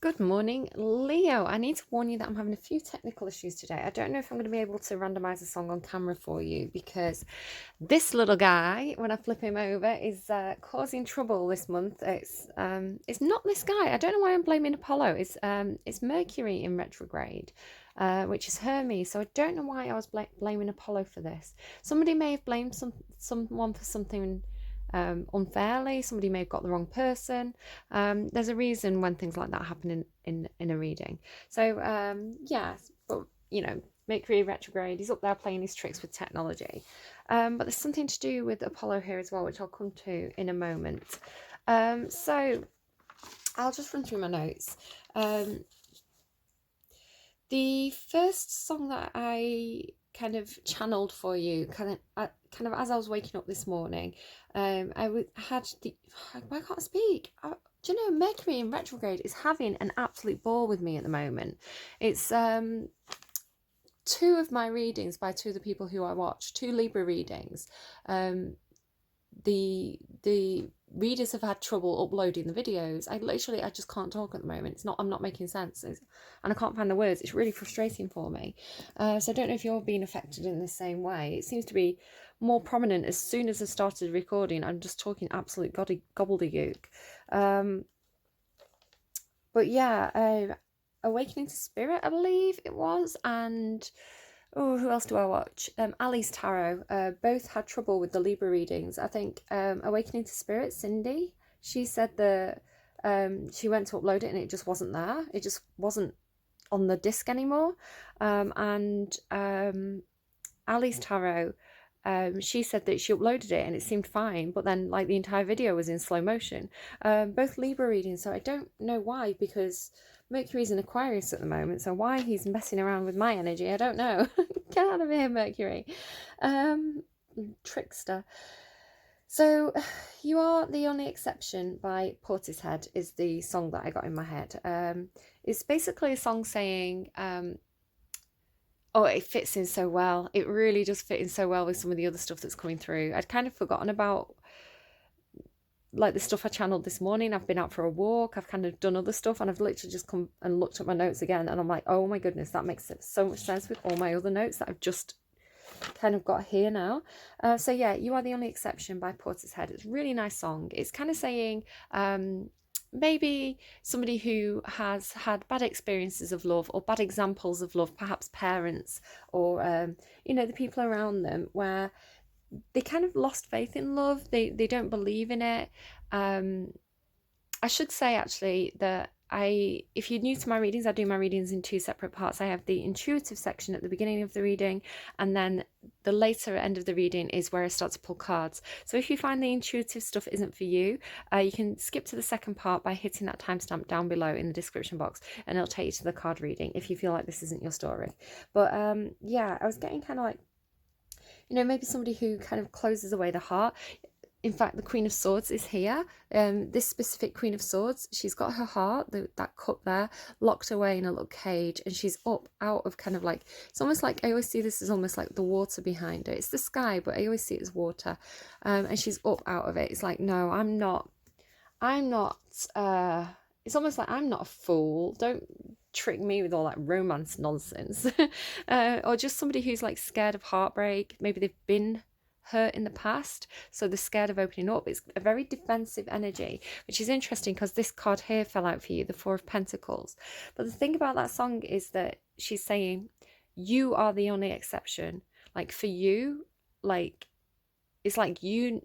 Good morning, Leo. I need to warn you that I'm having a few technical issues today. I don't know if I'm going to be able to randomize a song on camera for you because this little guy, when I flip him over, is causing trouble this month. It's not this guy. I don't know why I'm blaming Apollo. It's Mercury in retrograde, which is Hermes. So I don't know why I was blaming Apollo for this. Somebody may have blamed someone for something unfairly. Somebody may have got the wrong person. There's a reason when things like that happen in a reading. So yeah, but Mercury retrograde, he's up there playing his tricks with technology. But there's something to do with Apollo here as well, which I'll come to in a moment. So I'll just run through my notes. The first song that I kind of channeled for you, kind of as I was waking up this morning, had the why can't I speak? Do you know Mercury in retrograde is having an absolute ball with me at the moment? It's two of my readings by two of the people who I watch, two Libra readings. The readers have had trouble uploading the videos. I just can't talk at the moment. I'm not making sense, and I can't find the words. It's really frustrating for me. So I don't know if you're being affected in the same way. It seems to be more prominent as soon as I started recording. I'm just talking absolute gobbledygook. But yeah, Awakening to Spirit, I believe it was, and who else do I watch? Ali's Tarot. Both had trouble with the Libra readings. I think Awakening to Spirit, Cindy, she said that she went to upload it and it just wasn't there. It just wasn't on the disc anymore. And Ali's Tarot, she said that she uploaded it and it seemed fine, but then like the entire video was in slow motion. Both Libra readings, so I don't know why, because Mercury's in Aquarius at the moment, so why he's messing around with my energy, I don't know. Get out of here, Mercury. Trickster. So, You Are the Only Exception by Portishead is the song that I got in my head. It's basically a song saying, it fits in so well. It really does fit in so well with some of the other stuff that's coming through. I'd kind of forgotten about like the stuff I channeled this morning. I've been out for a walk, I've kind of done other stuff, and I've literally just come and looked at my notes again, and I'm like, oh my goodness, that makes so much sense with all my other notes that I've just kind of got here now. So yeah, You Are the Only Exception by Portishead. It's a really nice song. It's kind of saying maybe somebody who has had bad experiences of love or bad examples of love, perhaps parents or the people around them, where they kind of lost faith in love. They don't believe in it. I should say actually that if you're new to my readings, I do my readings in two separate parts. I have the intuitive section at the beginning of the reading, and then the later end of the reading is where I start to pull cards. So if you find the intuitive stuff isn't for you, you can skip to the second part by hitting that timestamp down below in the description box, and it'll take you to the card reading if you feel like this isn't your story. But yeah, I was getting kind of like, maybe somebody who kind of closes away the heart. In fact, the Queen of Swords is here. This specific Queen of Swords, she's got her heart, that cup there, locked away in a little cage, and she's up out of kind of like, it's almost like, I always see this as almost like the water behind her. It's the sky, but I always see it as water. And she's up out of it. It's like, no, I'm not, it's almost like I'm not a fool. Don't trick me with all that romance nonsense. Or just somebody who's like scared of heartbreak. Maybe they've been hurt in the past, so they're scared of opening up. It's a very defensive energy, which is interesting because this card here fell out for you, the Four of Pentacles. But the thing about that song is that she's saying you are the only exception. Like for you, like it's like, you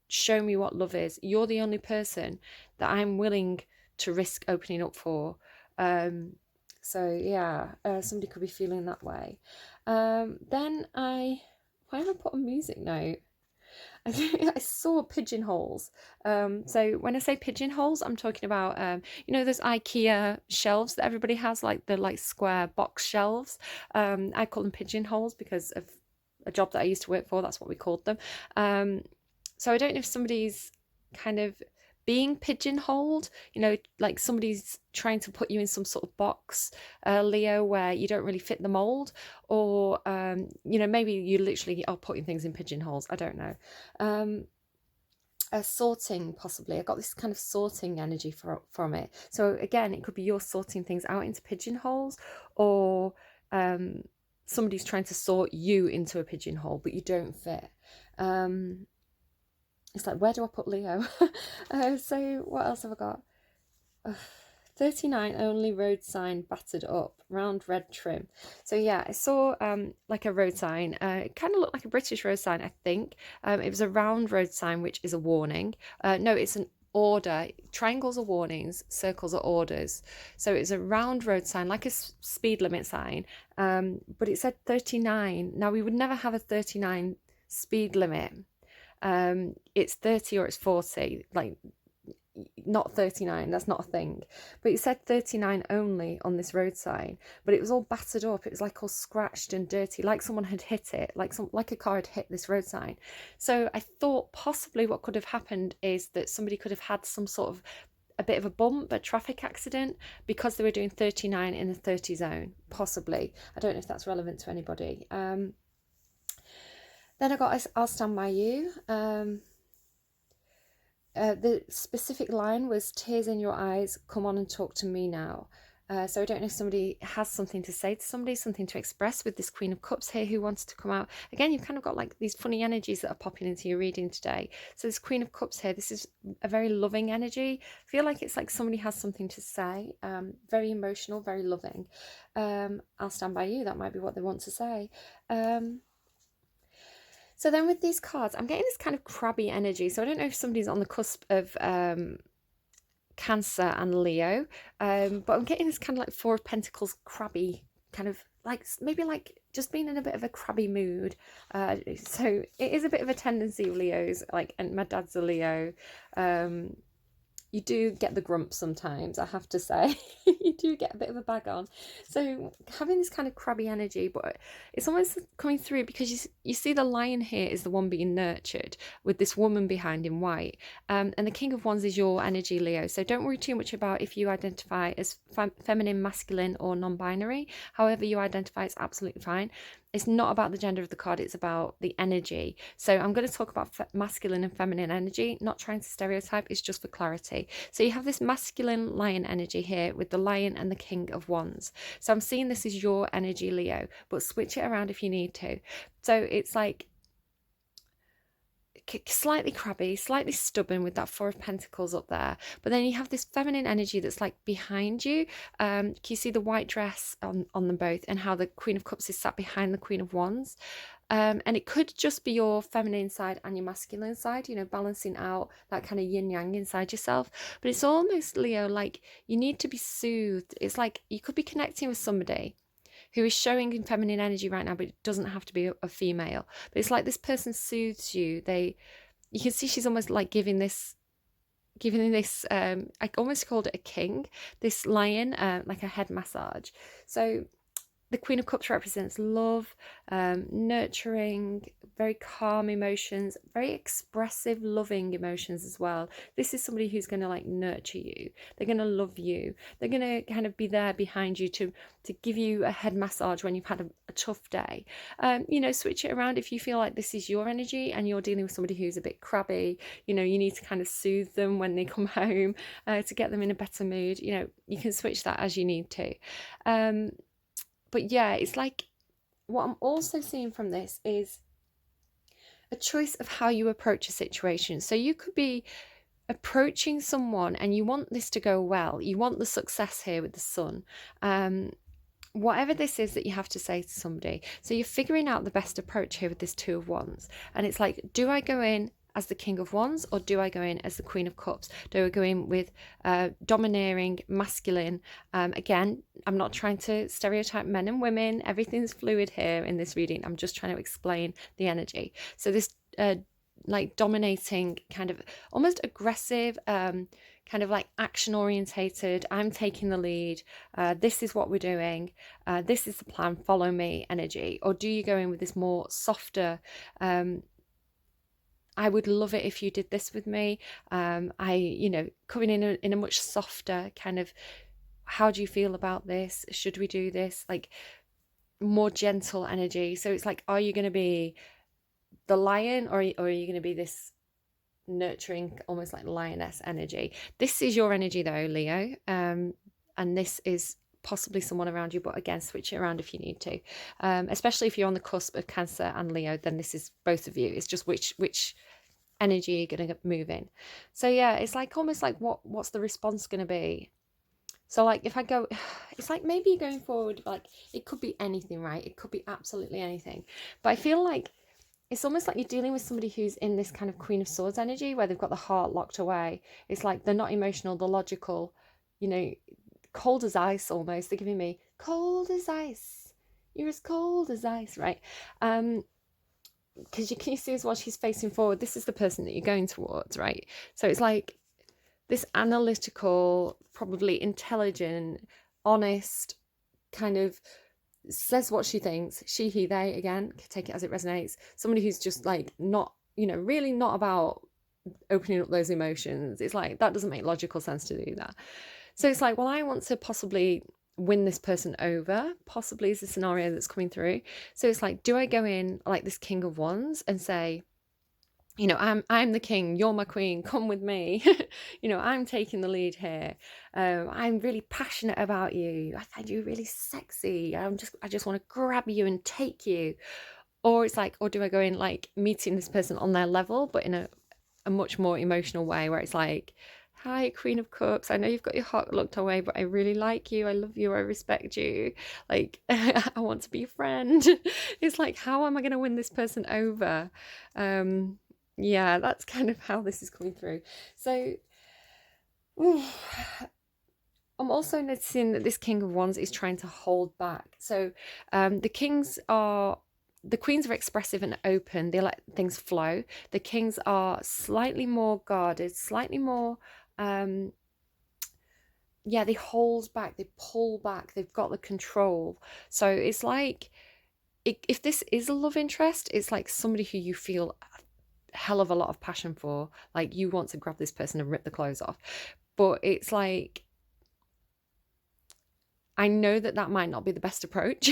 show me what love is. You're the only person that I'm willing to risk opening up for. So yeah, somebody could be feeling that way. Then why have I put a music note? I saw pigeonholes. So when I say pigeonholes, I'm talking about those IKEA shelves that everybody has, like the square box shelves. I call them pigeonholes because of a job that I used to work for. That's what we called them. So I don't know if somebody's kind of being pigeonholed, like somebody's trying to put you in some sort of box, Leo, where you don't really fit the mold, or maybe you literally are putting things in pigeonholes. I don't know. sorting, possibly. I got this kind of sorting energy from it. So again, it could be you're sorting things out into pigeonholes, or somebody's trying to sort you into a pigeonhole, but you don't fit. It's like, where do I put Leo? So what else have I got? 39 only, road sign battered up, round red trim. So yeah, I saw like a road sign. It kind of looked like a British road sign, I think. It was a round road sign, which is a warning. No, it's an order. Triangles are warnings, circles are orders. So it's a round road sign, like a speed limit sign. But it said 39. Now, we would never have a 39 speed limit. It's 30 or it's 40, like not 39, that's not a thing. But it said 39 only on this road sign, but it was all battered up. It was like all scratched and dirty, like someone had hit it, like a car had hit this road sign. So I thought possibly what could have happened is that somebody could have had some sort of a bit of a bump, a traffic accident, because they were doing 39 in the 30 zone, possibly. I don't know if that's relevant to anybody. Then I got I'll Stand By You. The specific line was, tears in your eyes, come on and talk to me now. So I don't know if somebody has something to say to somebody, something to express with this Queen of Cups here who wants to come out. Again, you've kind of got like these funny energies that are popping into your reading today. So this Queen of Cups here, this is a very loving energy. I feel like it's like somebody has something to say, very emotional, very loving. I'll stand by you, that might be what they want to say. So then with these cards, I'm getting this kind of crabby energy. So I don't know if somebody's on the cusp of Cancer and Leo, but I'm getting this kind of like Four of Pentacles crabby, kind of like maybe like just being in a bit of a crabby mood. So it is a bit of a tendency of Leos, like, and my dad's a Leo. You do get the grump sometimes, I have to say. You do get a bit of a bag on. So having this kind of crabby energy, but it's almost coming through because you see the lion here is the one being nurtured with this woman behind in white. And the King of Wands is your energy, Leo. So don't worry too much about if you identify as feminine, masculine, or non-binary. However you identify, it's absolutely fine. It's not about the gender of the card, it's about the energy. So I'm going to talk about masculine and feminine energy, not trying to stereotype, it's just for clarity. So you have this masculine lion energy here with the lion and the King of Wands. So I'm seeing this is your energy, Leo, but switch it around if you need to. So it's like slightly crabby, slightly stubborn with that Four of Pentacles up there, but then you have this feminine energy that's like behind you. Can you see the white dress on them both, and how the Queen of Cups is sat behind the Queen of Wands? And it could just be your feminine side and your masculine side, you know, balancing out that kind of yin yang inside yourself. But it's almost, Leo, like you need to be soothed. It's like you could be connecting with somebody who is showing in feminine energy right now, but it doesn't have to be a female. But it's like this person soothes you. You can see she's almost like giving this I almost called it a king, this lion, like a head massage. So the Queen of Cups represents love, nurturing, very calm emotions, very expressive, loving emotions as well. This is somebody who's going to like nurture you. They're going to love you. They're going to kind of be there behind you to give you a head massage when you've had a tough day. You know, switch it around if you feel like this is your energy and you're dealing with somebody who's a bit crabby. You know, you need to kind of soothe them when they come home to get them in a better mood. You know, you can switch that as you need to. But yeah, it's like what I'm also seeing from this is a choice of how you approach a situation. So you could be approaching someone and you want this to go well. You want the success here with the sun. Whatever this is that you have to say to somebody. So you're figuring out the best approach here with this Two of Wands. And it's like, do I go in as the King of Wands, or do I go in as the Queen of Cups? Do I go in with domineering, masculine? Again, I'm not trying to stereotype men and women. Everything's fluid here in this reading. I'm just trying to explain the energy. So this like dominating, kind of almost aggressive, kind of like action orientated, I'm taking the lead, this is what we're doing, this is the plan, follow me energy? Or do you go in with this more softer, I would love it if you did this with me. You know, coming in a much softer kind of, how do you feel about this? Should we do this? Like more gentle energy. So it's like, are you going to be the lion, or are you going to be this nurturing, almost like lioness energy. This is your energy though, Leo. And this is possibly someone around you, but again, switch it around if you need to. Especially if you're on the cusp of Cancer and Leo, then this is both of you. It's just which energy you're going to move in. So yeah, it's like almost like what's the response going to be? So like if I go, it's like maybe you're going forward, like it could be anything, right? It could be absolutely anything. But I feel like it's almost like you're dealing with somebody who's in this kind of Queen of Swords energy where they've got the heart locked away. It's like they're not emotional, they're logical, you know, cold as ice almost. They're giving me cold as ice. You're as cold as ice, right? Because you see as well, she's facing forward. This is the person that you're going towards, right? So it's like this analytical, probably intelligent, honest, kind of says what she thinks. She, he, they, again, take it as it resonates. Somebody who's just like not, you know, really not about opening up those emotions. It's like that doesn't make logical sense to do that. So it's like, well, I want to possibly win this person over, possibly is the scenario that's coming through. So it's like, do I go in like this King of Wands and say, you know, I'm the king, you're my queen, come with me. You know, I'm taking the lead here. I'm really passionate about you. I find you really sexy. I just want to grab you and take you. Or it's like, or do I go in like meeting this person on their level, but in a much more emotional way where it's like, hi, Queen of Cups. I know you've got your heart locked away, but I really like you. I love you. I respect you. Like, I want to be a friend. It's like, how am I going to win this person over? Yeah, that's kind of how this is coming through. So, I'm also noticing that this King of Wands is trying to hold back. So, the queens are expressive and open. They let things flow. The kings are slightly more guarded, slightly more, they hold back, they pull back, they've got the control. So it's like, if this is a love interest, it's like somebody who you feel a hell of a lot of passion for. Like you want to grab this person and rip the clothes off. But it's like, I know that might not be the best approach.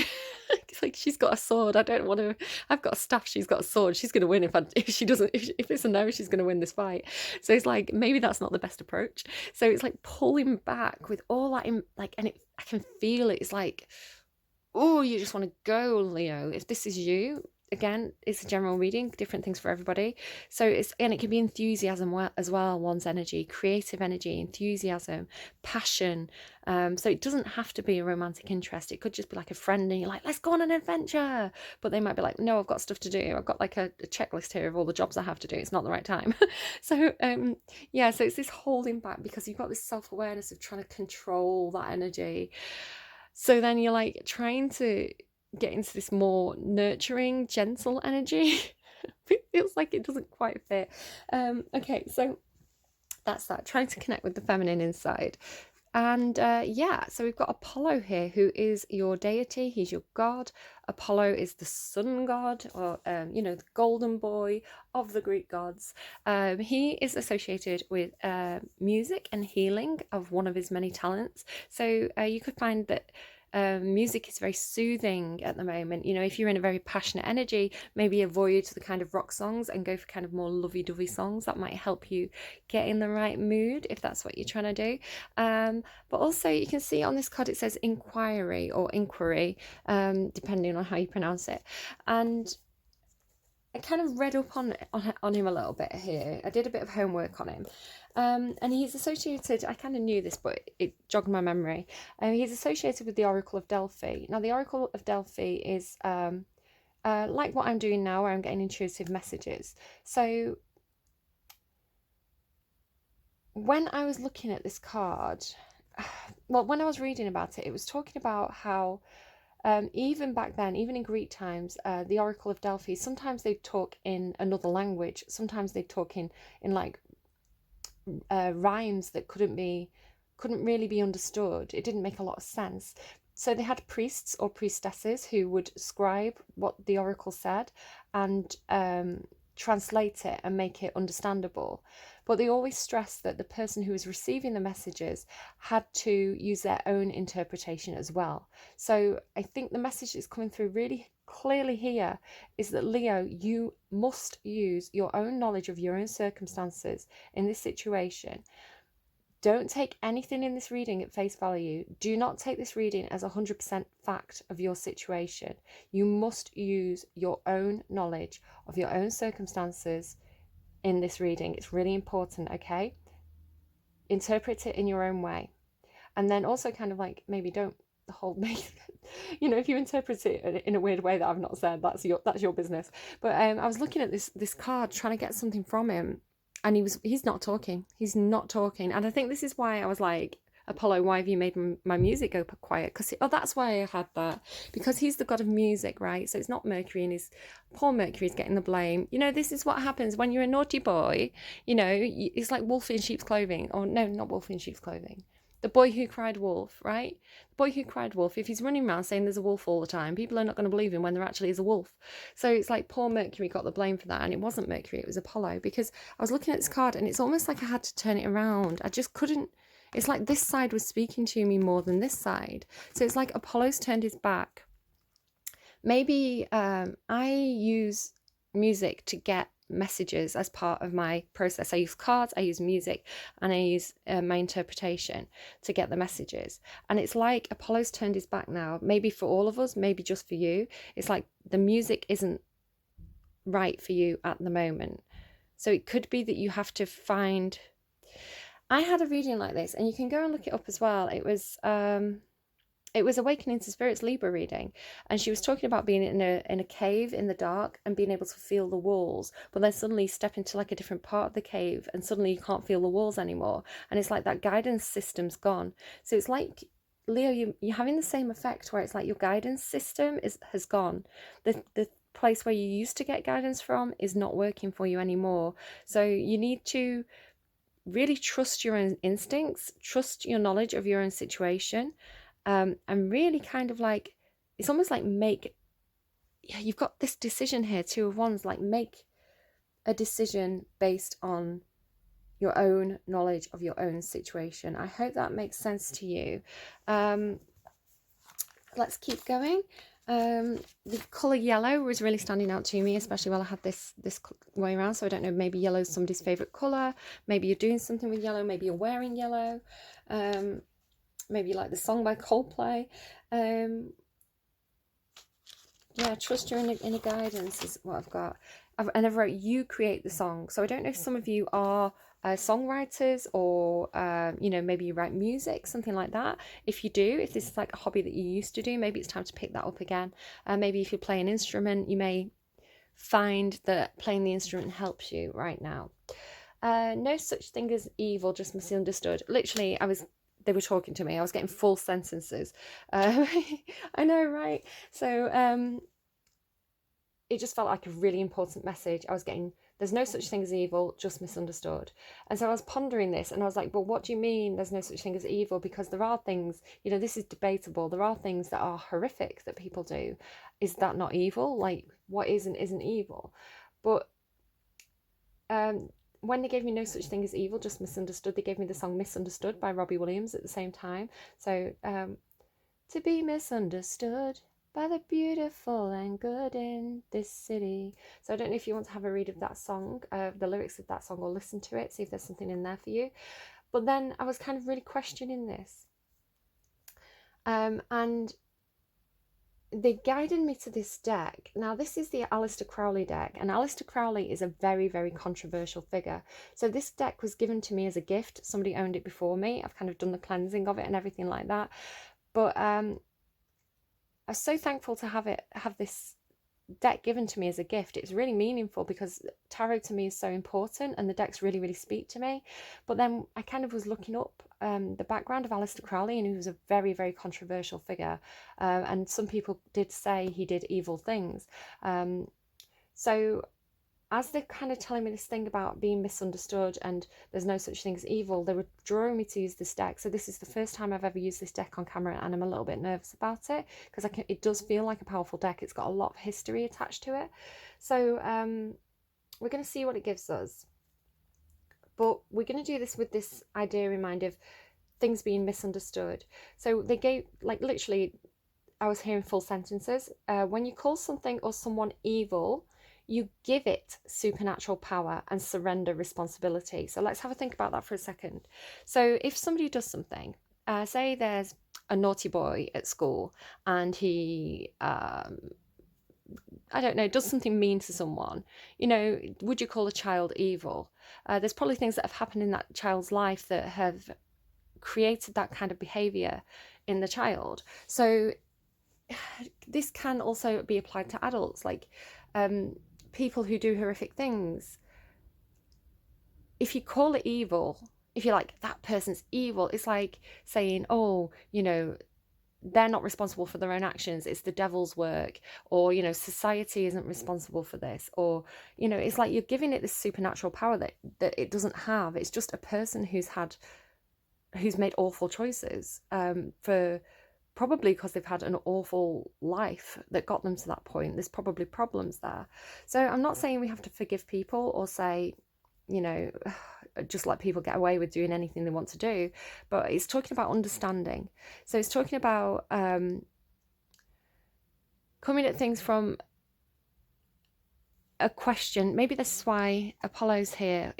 It's like, she's got a sword. I don't want to. I've got a staff. She's got a sword. She's going to win if she doesn't. If it's a no, she's going to win this fight. So it's like maybe that's not the best approach. So it's like pulling back with all that in, like, and I can feel it. It's like, oh, you just want to go, Leo. If this is you. Again, it's a general reading, different things for everybody. So it can be enthusiasm as well, one's energy, creative energy, enthusiasm, passion. So it doesn't have to be a romantic interest. It could just be like a friend and you're like, let's go on an adventure. But they might be like, no, I've got stuff to do. I've got like a checklist here of all the jobs I have to do. It's not the right time. So so it's this holding back because you've got this self-awareness of trying to control that energy. So then you're like trying to get into this more nurturing, gentle energy. It feels like it doesn't quite fit. Okay, so that's that, trying to connect with the feminine inside. And so we've got Apollo here, who is your deity. He's your god. Apollo is the sun god, or the golden boy of the Greek gods. He is associated with music and healing of one of his many talents. So you could find that music is very soothing at the moment. You know, if you're in a very passionate energy, maybe avoid the kind of rock songs and go for kind of more lovey-dovey songs. That might help you get in the right mood if that's what you're trying to do. But also you can see on this card it says inquiry or inquiry, depending on how you pronounce it. And I kind of read up on him a little bit here. I did a bit of homework on him. And he's associated, I kind of knew this, but it jogged my memory. He's associated with the Oracle of Delphi. Now, the Oracle of Delphi is like what I'm doing now, where I'm getting intuitive messages. So when I was looking at this card, well, when I was reading about it, it was talking about how even back then, even in Greek times, the Oracle of Delphi, sometimes they'd talk in another language. Sometimes they'd talk in like rhymes that couldn't really be understood. It didn't make a lot of sense. So they had priests or priestesses who would scribe what the oracle said and translate it and make it understandable. But they always stressed that the person who was receiving the messages had to use their own interpretation as well. So I think the message that's coming through really clearly here is that, Leo, you must use your own knowledge of your own circumstances in this situation. Don't take anything in this reading at face value. Do not take this reading as 100% fact of your situation. You must use your own knowledge of your own circumstances in this reading. It's really important, okay? Interpret it in your own way. And then also kind of like, maybe don't hold me, you know, if you interpret it in a weird way that I've not said, that's your business. But I was looking at this card, trying to get something from him, and he's not talking. He's not talking. And I think this is why I was like, Apollo, why have you made my music go quiet? Because that's why I had that, because he's the god of music, right? So it's not Mercury, and his poor Mercury's getting the blame. You know, this is what happens when you're a naughty boy. You know, it's like wolf in sheep's clothing. Or no, not wolf in sheep's clothing. The boy who cried wolf, right? The boy who cried wolf. If he's running around saying there's a wolf all the time, people are not going to believe him when there actually is a wolf. So it's like poor Mercury got the blame for that, and it wasn't Mercury, it was Apollo. Because I was looking at this card, and it's almost like I had to turn it around. I just couldn't. It's like this side was speaking to me more than this side. So it's like Apollo's turned his back. Maybe I use music to get messages as part of my process. I use cards, I use music, and I use my interpretation to get the messages. And it's like Apollo's turned his back now, maybe for all of us, maybe just for you. It's like the music isn't right for you at the moment. So it could be that you have to find... I had a reading like this, and you can go and look it up as well. It was Awakening to Spirits Libra reading, and she was talking about being in a cave in the dark and being able to feel the walls, but then suddenly step into like a different part of the cave, and suddenly you can't feel the walls anymore, and it's like that guidance system's gone. So it's like, Leo, you're having the same effect where it's like your guidance system has gone. The place where you used to get guidance from is not working for you anymore. So you need to really trust your own instincts, trust your knowledge of your own situation, and really kind of like, it's almost like you've got this decision here, Two of Wands, like make a decision based on your own knowledge of your own situation. I hope that makes sense to you. Let's keep going. The colour yellow was really standing out to me, especially while I had this way around. So I don't know, maybe yellow is somebody's favourite colour. Maybe you're doing something with yellow. Maybe you're wearing yellow. Maybe you like the song by Coldplay. Yeah, trust your inner guidance is what I've got. And I've wrote, you create the song. So I don't know if some of you are songwriters, or you know, maybe you write music, something like that. If you do, if this is like a hobby that you used to do, maybe it's time to pick that up again. Maybe if you play an instrument, you may find that playing the instrument helps you right now. No such thing as evil, just misunderstood. Literally, they were talking to me. I was getting full sentences. I know, right? So it just felt like a really important message. I was getting, there's no such thing as evil, just misunderstood. And so I was pondering this, and I was like, but what do you mean there's no such thing as evil? Because there are things, you know, this is debatable. There are things that are horrific that people do. Is that not evil? Like, what is and isn't evil? But when they gave me no such thing as evil, just misunderstood, they gave me the song Misunderstood by Robbie Williams at the same time. So to be misunderstood by the beautiful and good in this city. So I don't know if you want to have a read of that song, the lyrics of that song, or listen to it, see if there's something in there for you. But then I was kind of really questioning this. And they guided me to this deck. Now, this is the Aleister Crowley deck, and Aleister Crowley is a very, very controversial figure. So this deck was given to me as a gift. Somebody owned it before me. I've kind of done the cleansing of it and everything like that. But I'm so thankful to have this deck given to me as a gift. It's really meaningful because tarot to me is so important, and the decks really, really speak to me. But then I kind of was looking up the background of Aleister Crowley, and he was a very, very controversial figure, and some people did say he did evil things. So as they're kind of telling me this thing about being misunderstood and there's no such thing as evil, they were drawing me to use this deck. So this is the first time I've ever used this deck on camera, and I'm a little bit nervous about it because it does feel like a powerful deck. It's got a lot of history attached to it. So we're going to see what it gives us. But we're going to do this with this idea in mind of things being misunderstood. So they gave, like, literally, I was hearing full sentences. When you call something or someone evil, you give it supernatural power and surrender responsibility. So let's have a think about that for a second. So if somebody does something, say there's a naughty boy at school and he I don't know, does something mean to someone, would you call a child evil? There's probably things that have happened in that child's life that have created that kind of behavior in the child. So this can also be applied to adults, like people who do horrific things. If you call it evil, if you're like, that person's evil, it's like saying, oh, they're not responsible for their own actions, it's the devil's work, or society isn't responsible for this, or it's like you're giving it this supernatural power that it doesn't have. It's just a person who's made awful choices, for probably because they've had an awful life that got them to that point. There's probably problems there. So I'm not saying we have to forgive people or say, just let people get away with doing anything they want to do, but it's talking about understanding. So it's talking about coming at things from a question. Maybe this is why Apollo's here,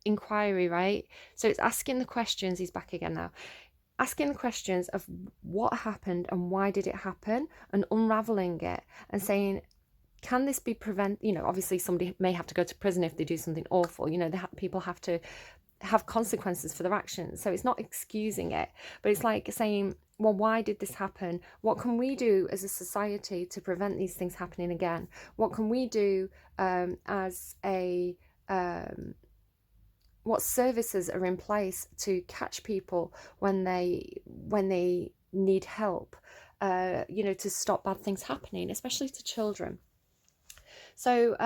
inquiry, right? So it's asking the questions. He's back again now. Asking the questions of what happened and why did it happen, and unraveling it and saying, can this be obviously somebody may have to go to prison if they do something awful. People have to have consequences for their actions. So it's not excusing it, but it's like saying, well, why did this happen? What can we do as a society to prevent these things happening again? What can we do as a what services are in place to catch people when they need help, to stop bad things happening, especially to children. So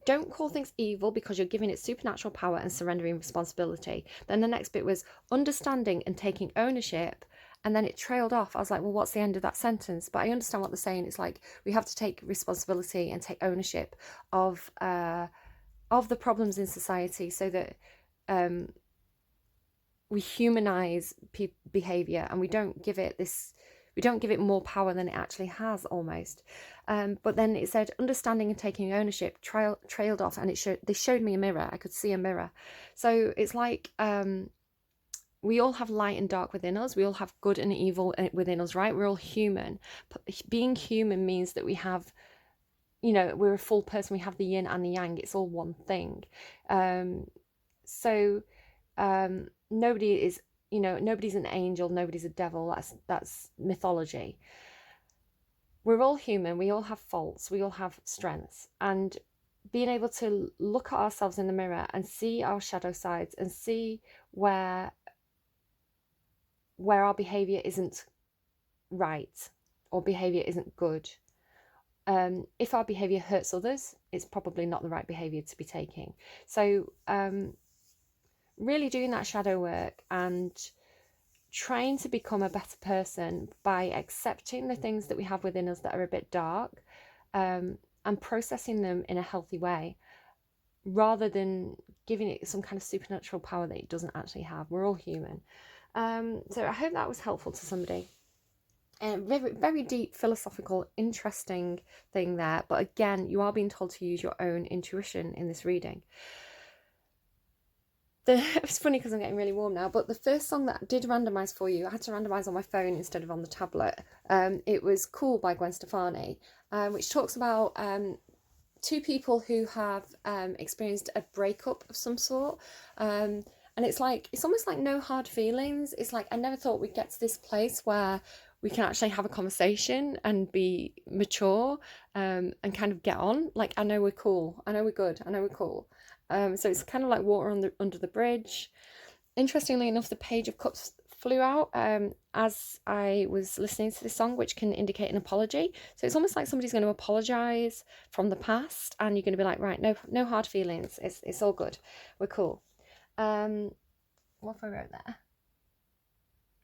don't call things evil because you're giving it supernatural power and surrendering responsibility. Then the next bit was understanding and taking ownership, and then it trailed off. I was like, well, what's the end of that sentence? But I understand what they're saying. It's like we have to take responsibility and take ownership of the problems in society, so that we humanize behavior, and we don't give it more power than it actually has, almost. But then it said understanding and taking ownership trailed off, and they showed me a mirror. I could see a mirror. So it's like we all have light and dark within us. We all have good and evil within us, right? We're all human. Being human means that we have, we're a full person. We have the yin and the yang. It's all one thing. Nobody is, nobody's an angel, nobody's a devil. That's mythology. We're all human. We all have faults. We all have strengths. And being able to look at ourselves in the mirror and see our shadow sides and see where our behavior isn't right or behavior isn't good. If our behavior hurts others, it's probably not the right behavior to be taking. So really doing that shadow work and trying to become a better person by accepting the things that we have within us that are a bit dark, and processing them in a healthy way, rather than giving it some kind of supernatural power that it doesn't actually have. We're all human. So I hope that was helpful to somebody. Very, very deep, philosophical, interesting thing there. But again, you are being told to use your own intuition in this reading. It's funny because I'm getting really warm now, but the first song that I did randomise for you, I had to randomise on my phone instead of on the tablet. It was Cool by Gwen Stephani, which talks about two people who have experienced a breakup of some sort. And it's almost like no hard feelings. It's like, I never thought we'd get to this place where we can actually have a conversation and be mature, and kind of get on. Like, I know we're cool. I know we're good. I know we're cool. So it's kind of like water under the bridge. Interestingly enough, the Page of Cups flew out as I was listening to this song, which can indicate an apology. So it's almost like somebody's going to apologise from the past, and you're going to be like, right, no hard feelings. It's all good. We're cool. What have I wrote there?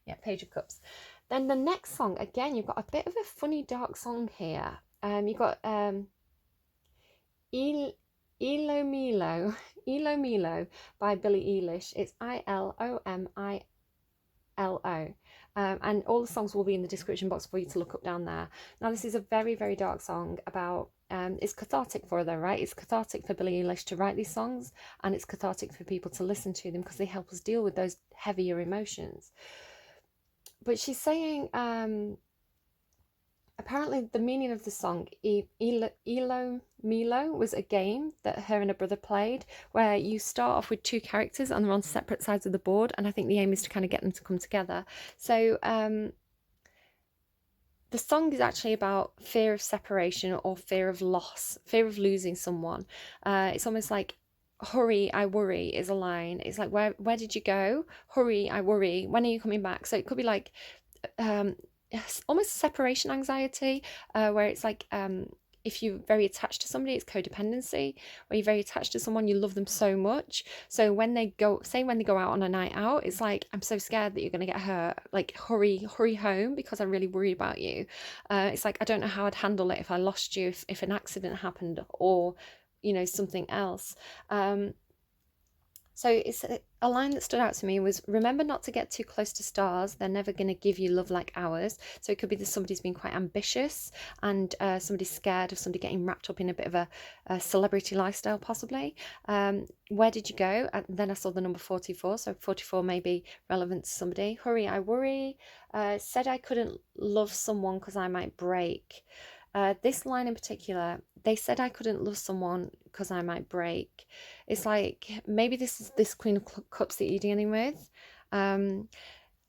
Yeah, Page of Cups. Then the next song, again, you've got a bit of a funny, dark song here. You've got ilomilo by Billie Eilish. It's ILOMILO. And all the songs will be in the description box for you to look up down there. Now, this is a very, very dark song about, it's cathartic for her though, right? It's cathartic for Billie Eilish to write these songs, and it's cathartic for people to listen to them because they help us deal with those heavier emotions. But she's saying, apparently the meaning of the song ilomilo was a game that her and her brother played, where you start off with two characters and they're on separate sides of the board, and I think the aim is to kind of get them to come together. So the song is actually about fear of separation or fear of loss, fear of losing someone. It's almost like, hurry, I worry is a line. It's like, where did you go? Hurry, I worry, when are you coming back? So it could be like almost separation anxiety, where it's like, if you're very attached to somebody, it's codependency. Where you're very attached to someone, you love them so much. So when they go out on a night out, it's like, I'm so scared that you're going to get hurt. Like, hurry home because I'm really worried about you. It's like, I don't know how I'd handle it if I lost you, if an accident happened, or, you know, something else. So it's a line that stood out to me was, remember not to get too close to stars. They're never going to give you love like ours. So it could be that somebody's been quite ambitious, and somebody's scared of somebody getting wrapped up in a bit of a celebrity lifestyle, possibly. Where did you go? And then I saw the number 44. So 44 may be relevant to somebody. Hurry, I worry. Said I couldn't love someone because I might break. This line in particular, they said I couldn't love someone because I might break. It's like, maybe this is this Queen of Cups that you're dealing with.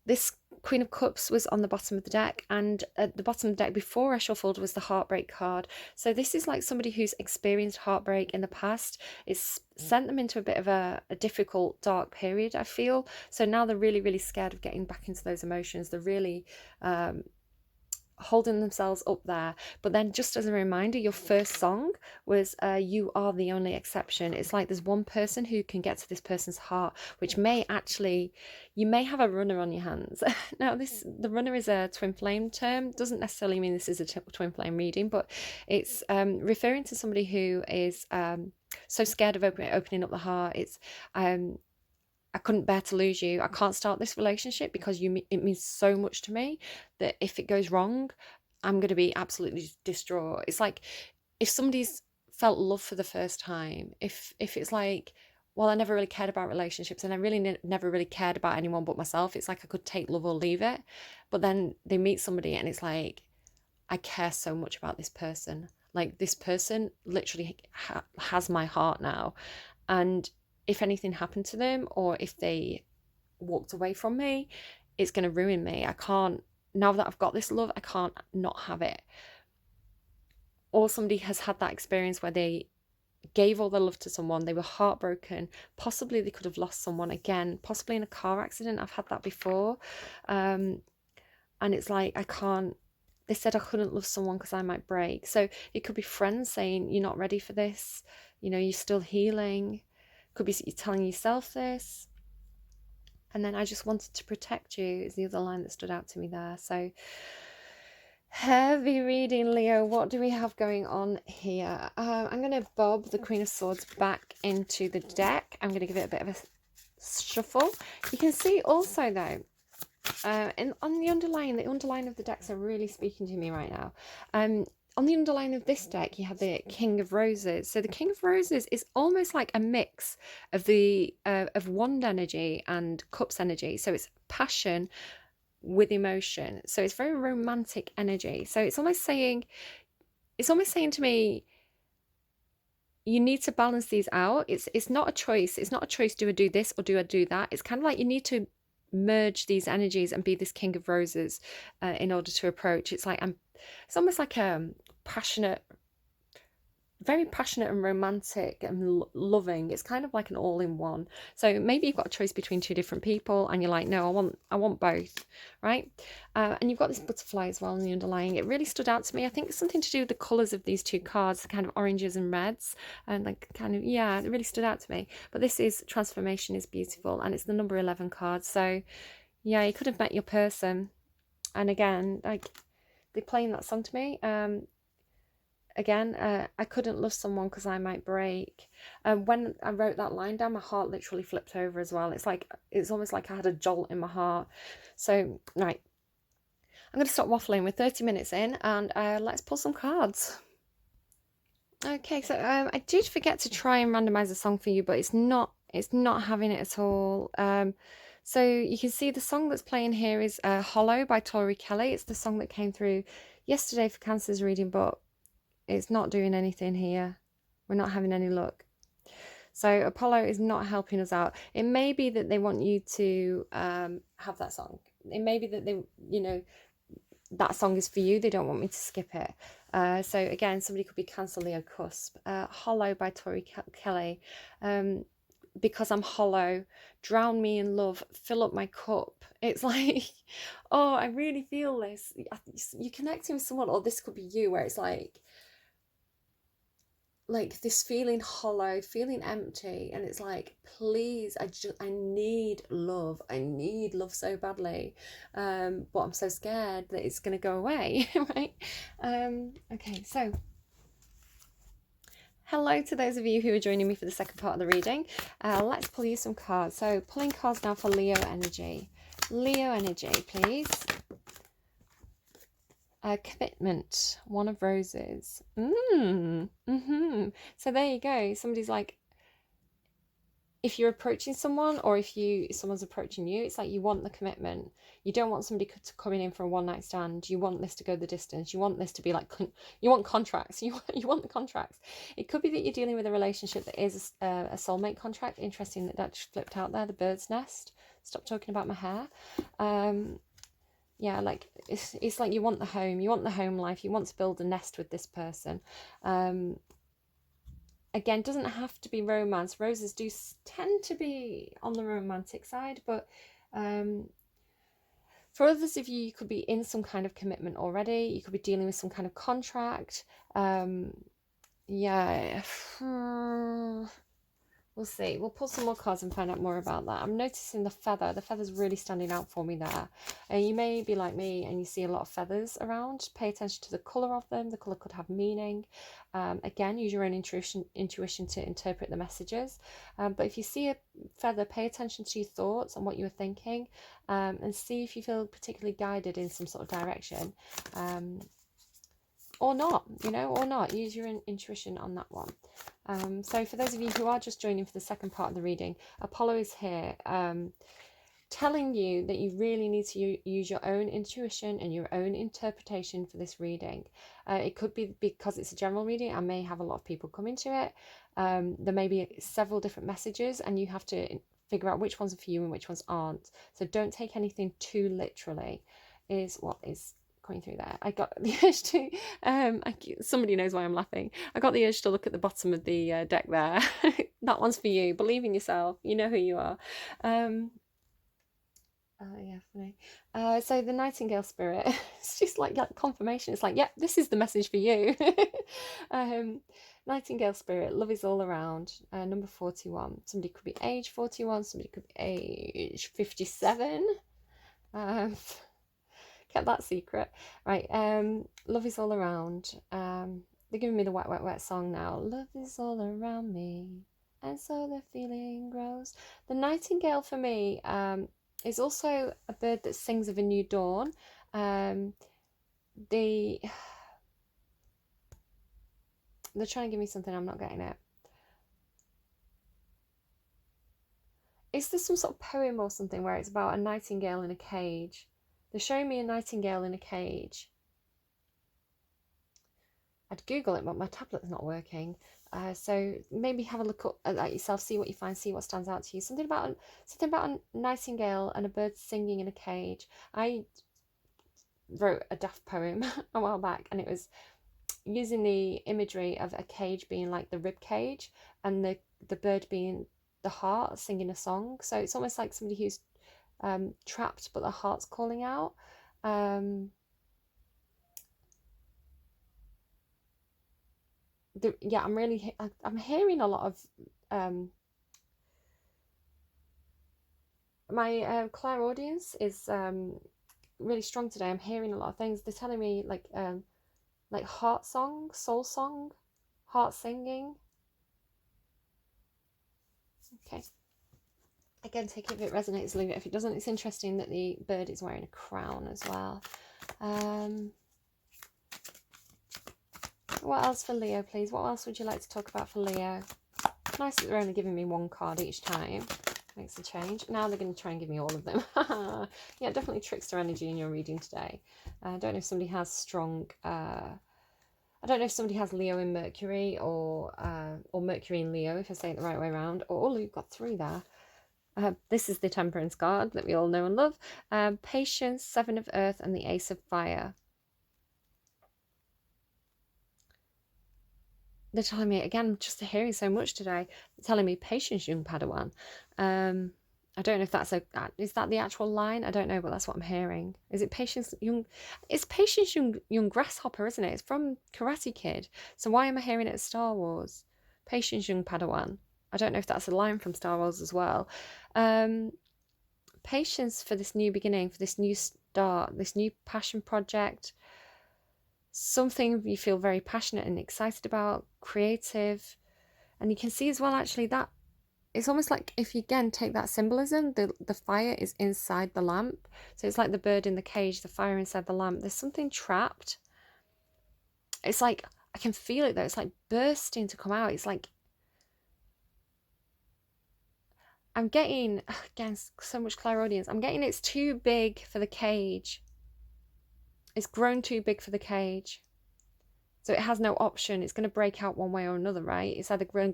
This Queen of Cups was on the bottom of the deck, and at the bottom of the deck before I shuffled was the Heartbreak card. So this is like somebody who's experienced heartbreak in the past. It's sent them into a bit of a difficult, dark period, I feel. So now they're really, really scared of getting back into those emotions. They're really holding themselves up there. But then, just as a reminder, your first song was You Are the Only Exception. It's like there's one person who can get to this person's heart, which may actually, you may have a runner on your hands. Now, the runner is a twin flame term. Doesn't necessarily mean this is a twin flame reading, but it's referring to somebody who is so scared of opening up the heart. It's I couldn't bear to lose you. I can't start this relationship because it means so much to me that if it goes wrong, I'm going to be absolutely distraught. It's like, if somebody's felt love for the first time, if it's like, well, I never really cared about relationships, and I really never really cared about anyone but myself. It's like I could take love or leave it. But then they meet somebody and it's like, I care so much about this person. Like, this person literally has my heart now. And if anything happened to them, or if they walked away from me, it's going to ruin me. I can't, now that I've got this love, I can't not have it. Or somebody has had that experience where they gave all their love to someone, they were heartbroken, possibly they could have lost someone again, possibly in a car accident. I've had that before. And it's like, I can't, they said I couldn't love someone because I might break. So it could be friends saying, you're not ready for this, you know, you're still healing. Could be you telling yourself this. And then I just wanted to protect you is the other line that stood out to me there. So heavy reading, Leo. What do we have going on here? I'm going to bob the Queen of Swords back into the deck. I'm going to give it a bit of a shuffle. You can see also though, on the underline of the decks are really speaking to me right now. On the underline of this deck, you have the King of Roses. So the King of Roses is almost like a mix of the of wand energy and cups energy. So it's passion with emotion. So it's very romantic energy. So it's almost saying to me, you need to balance these out. It's not a choice. It's not a choice. Do I do this or do I do that? It's kind of like you need to merge these energies and be this King of Roses in order to approach. It's almost like a very passionate and romantic and loving. It's kind of like an all-in-one. So maybe you've got a choice between two different people and you're like, no, I want both, right? And you've got this butterfly as well in the underlying. It really stood out to me. I think it's something to do with the colours of these two cards, kind of oranges and reds, and like kind of, yeah, it really stood out to me. But this is Transformation is Beautiful, and it's the number 11 card. So yeah, you could have met your person. And again, like, they're playing that song to me. Again, I couldn't love someone because I might break. When I wrote that line down, my heart literally flipped over as well. It's almost like I had a jolt in my heart. So, right, I'm going to stop waffling. We're 30 minutes in, and let's pull some cards. Okay, so I did forget to try and randomize a song for you, but it's not having it at all. So you can see the song that's playing here is Hollow by Tori Kelly. It's the song that came through yesterday for Cancer's reading, but it's not doing anything here. We're not having any luck. So Apollo is not helping us out. It may be that they want you to have that song. It may be that they, that song is for you. They don't want me to skip it. So again, somebody could be Cancer, Leo, Cusp. Hollow by Tori Kelly. Because I'm hollow, drown me in love, fill up my cup. It's like, oh, I really feel this. You're connecting with someone, or this could be you, where it's like this feeling hollow, feeling empty, and it's like, please, I need love. I need love so badly, but I'm so scared that it's gonna go away, right? Okay, so hello to those of you who are joining me for the second part of the reading. Let's pull you some cards. So pulling cards now for Leo energy. Leo energy, please. Commitment, one of roses. So there you go. Somebody's like, if you're approaching someone, or if someone's approaching you, it's like you want the commitment. You don't want somebody coming in for a one night stand. You want this to go the distance. You want this to be like, you want contracts. You want the contracts. It could be that you're dealing with a relationship that is a soulmate contract. Interesting that just flipped out there. The bird's nest. Stop talking about my hair. Yeah, like it's like you want the home. You want the home life. You want to build a nest with this person. Again, doesn't have to be romance. Roses do tend to be on the romantic side, but for others of you, you could be in some kind of commitment already. You could be dealing with some kind of contract. Yeah. We'll see. We'll pull some more cards and find out more about that. I'm noticing the feather. The feather's really standing out for me there. You may be like me and you see a lot of feathers around. Pay attention to the colour of them. The colour could have meaning. Again, use your own intuition to interpret the messages. But if you see a feather, pay attention to your thoughts and what you were thinking, and see if you feel particularly guided in some sort of direction. Or not, or not. Use your intuition on that one. So for those of you who are just joining for the second part of the reading, Apollo is here telling you that you really need to use your own intuition and your own interpretation for this reading. It could be because it's a general reading. I may have a lot of people come into it. There may be several different messages and you have to figure out which ones are for you and which ones aren't. So don't take anything too literally, is what is going through there. I got the urge to somebody knows why I'm laughing. I got the urge to look at the bottom of the deck there. That one's for you. Believe in yourself. You know who you are. Yeah, funny. So the Nightingale spirit, it's just like confirmation. It's like, yep, this is the message for you. Nightingale spirit, love is all around. Number 41. Somebody could be age 41. Somebody could be age 57. Kept that secret. Right, love is all around. They're giving me the wet, wet, wet song now. Love is all around me, and so the feeling grows. The nightingale for me is also a bird that sings of a new dawn. They're trying to give me something, I'm not getting it. Is there some sort of poem or something where it's about a nightingale in a cage? They're showing me a nightingale in a cage. I'd Google it, but my tablet's not working. So maybe have a look at yourself, see what you find, see what stands out to you. Something about a nightingale and a bird singing in a cage. I wrote a daft poem a while back, and it was using the imagery of a cage being like the rib cage, and the bird being the heart singing a song. So it's almost like somebody who's trapped, but the heart's calling out. I'm hearing a lot of my clairaudience is really strong today. I'm hearing a lot of things. They're telling me like heart song, soul song, heart singing. Okay. Again, take it if it resonates, leave it if it doesn't. It's interesting that the bird is wearing a crown as well. What else for Leo, please? What else would you like to talk about for Leo? Nice that they're only giving me one card each time. Makes a change. Now they're going to try and give me all of them. Yeah, definitely trickster energy in your reading today. I don't know if somebody has strong... I don't know if somebody has Leo in Mercury or Mercury in Leo, if I say it the right way around. Oh, you've got 3 there. This is the Temperance card that we all know and love. Patience, 7 of Earth, and the Ace of Fire. They're telling me, again, just hearing so much today, they're telling me patience, young Padawan. I don't know if that's is that the actual line? I don't know, but that's what I'm hearing. Is it patience, young? It's patience, young grasshopper, isn't it? It's from Karate Kid. So why am I hearing it as Star Wars? Patience, young Padawan. I don't know if that's a line from Star Wars as well. Patience for this new beginning, for this new start, this new passion project. Something you feel very passionate and excited about, creative. And you can see as well, actually, that it's almost like if you again take that symbolism, the fire is inside the lamp. So it's like the bird in the cage, the fire inside the lamp. There's something trapped. It's like, I can feel it though. It's like bursting to come out. It's like, I'm getting, again, so much clairaudience. I'm getting it's too big for the cage. It's grown too big for the cage. So it has no option. It's going to break out one way or another, right? It's either grow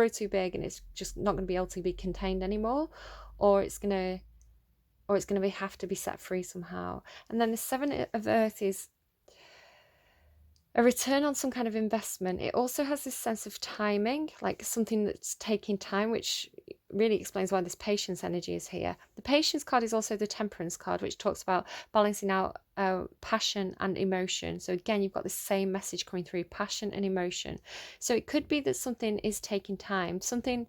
too big and it's just not going to be able to be contained anymore, or it's going to have to be set free somehow. And then the 7 of Earth is a return on some kind of investment. It also has this sense of timing, like something that's taking time, which really explains why this patience energy is here. The patience card is also the Temperance card, which talks about balancing out passion and emotion. So again, you've got the same message coming through, passion and emotion. So it could be that something is taking time, something,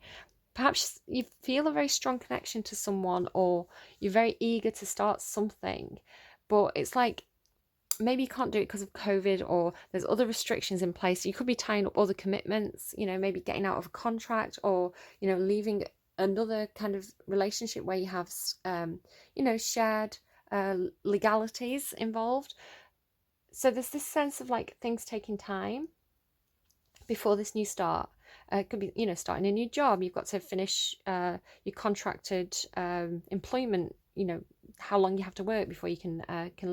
perhaps you feel a very strong connection to someone, or you're very eager to start something, but it's like, maybe you can't do it because of COVID, or there's other restrictions in place. You could be tying up other commitments, maybe getting out of a contract, or, leaving another kind of relationship where you have, shared legalities involved. So there's this sense of like things taking time before this new start. It could be, starting a new job. You've got to finish your contracted employment, how long you have to work before you can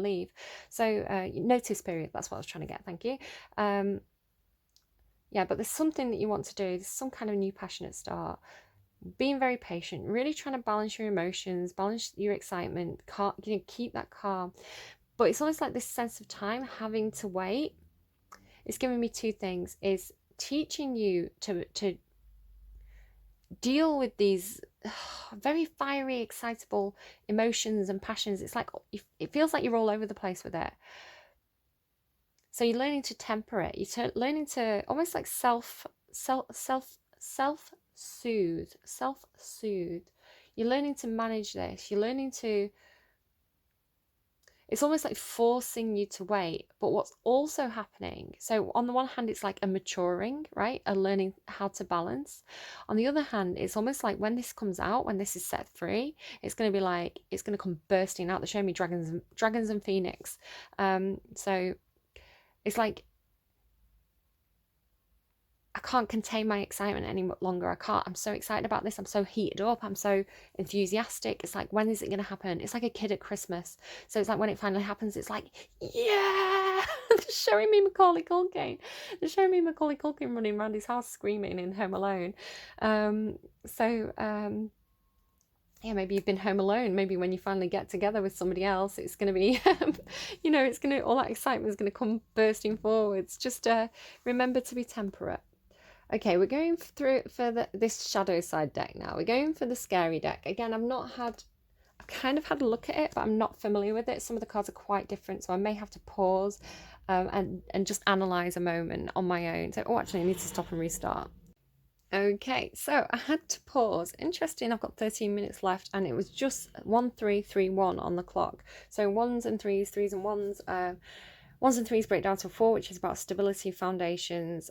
leave. So notice period, that's what I was trying to get. Thank you. Yeah, but there's something that you want to do. There's some kind of new passionate start. Being very patient, really trying to balance your emotions, balance your excitement, keep that calm. But it's almost like this sense of time, having to wait. It's giving me 2 things. Is teaching you to deal with these very fiery, excitable emotions and passions. It's like, it feels like you're all over the place with it. So you're learning to temper it. You're learning to almost like self-soothe. You're learning to manage this. You're learning to, it's almost like forcing you to wait. But what's also happening, so on the one hand, it's like a maturing, right? A learning how to balance. On the other hand, it's almost like when this comes out, when this is set free, it's going to be like, it's going to come bursting out. They're showing me dragons and phoenix. So it's like, I can't contain my excitement any longer. I'm so excited about this. I'm so heated up. I'm so enthusiastic. It's like, when is it going to happen? It's like a kid at Christmas. So it's like when it finally happens, it's like, yeah, they're showing me Macaulay Culkin. They're showing me Macaulay Culkin running around his house screaming in Home Alone. Yeah, maybe you've been home alone. Maybe when you finally get together with somebody else, it's going to be, all that excitement is going to come bursting forwards. Just remember to be temperate. Okay, we're going through for this shadow side deck now. We're going for the scary deck. Again, I've kind of had a look at it, but I'm not familiar with it. Some of the cards are quite different, so I may have to pause and just analyse a moment on my own. So, actually, I need to stop and restart. Okay, so I had to pause. Interesting, I've got 13 minutes left, and it was just 1-3-3-1 on the clock. So 1s and 3s, 3s and 1s. Ones and threes break down to a 4, which is about stability, foundations,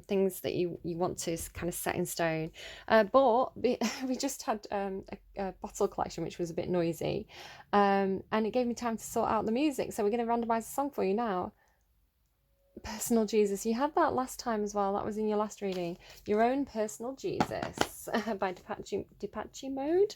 things that you want to kind of set in stone. But we just had a bottle collection, which was a bit noisy, and it gave me time to sort out the music. So we're going to randomise a song for you now. Personal Jesus. You had that last time as well. That was in your last reading. Your Own Personal Jesus by Depache Mode.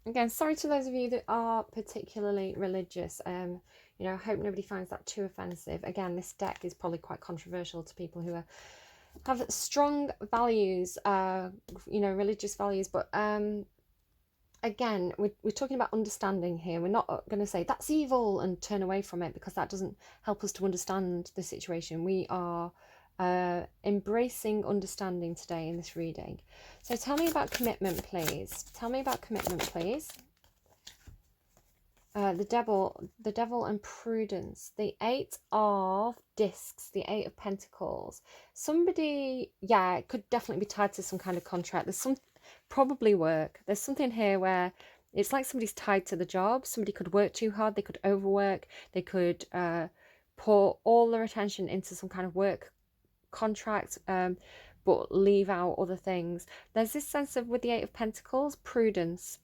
Again, sorry to those of you that are particularly religious. You know, I hope nobody finds that too offensive. Again, this deck is probably quite controversial to people who have strong values, you know, religious values. But again, we're talking about understanding here. We're not going to say that's evil and turn away from it, because that doesn't help us to understand the situation. We are embracing understanding today in this reading. So tell me about commitment, please. Tell me about commitment, please. The devil and prudence. The 8 of discs, the 8 of pentacles. Somebody, yeah, it could definitely be tied to some kind of contract. There's some, probably work. There's something here where it's like somebody's tied to the job. Somebody could work too hard. They could overwork. They could pour all their attention into some kind of work contract, but leave out other things. There's this sense of, with the 8 of pentacles, prudence.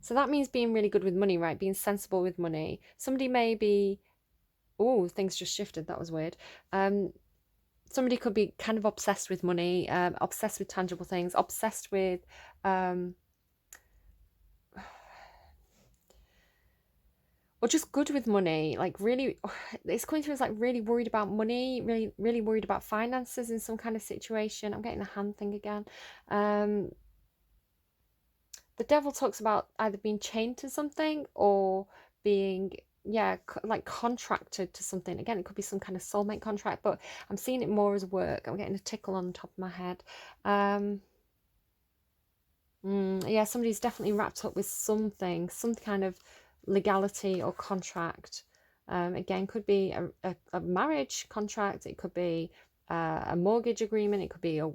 So that means being really good with money, right? Being sensible with money. Somebody may be, oh, things just shifted. That was weird. Somebody could be kind of obsessed with money, obsessed with tangible things, obsessed with, or just good with money. Like really, it's coming through as like really worried about money, really worried about finances in some kind of situation. I'm getting the hand thing again. The devil talks about either being chained to something or being, yeah, like contracted to something. Again, it could be some kind of soulmate contract, but I'm seeing it more as work. I'm getting a tickle on the top of my head. Yeah, somebody's definitely wrapped up with something, some kind of legality or contract. Again, could be a marriage contract. It could be a mortgage agreement. It could be a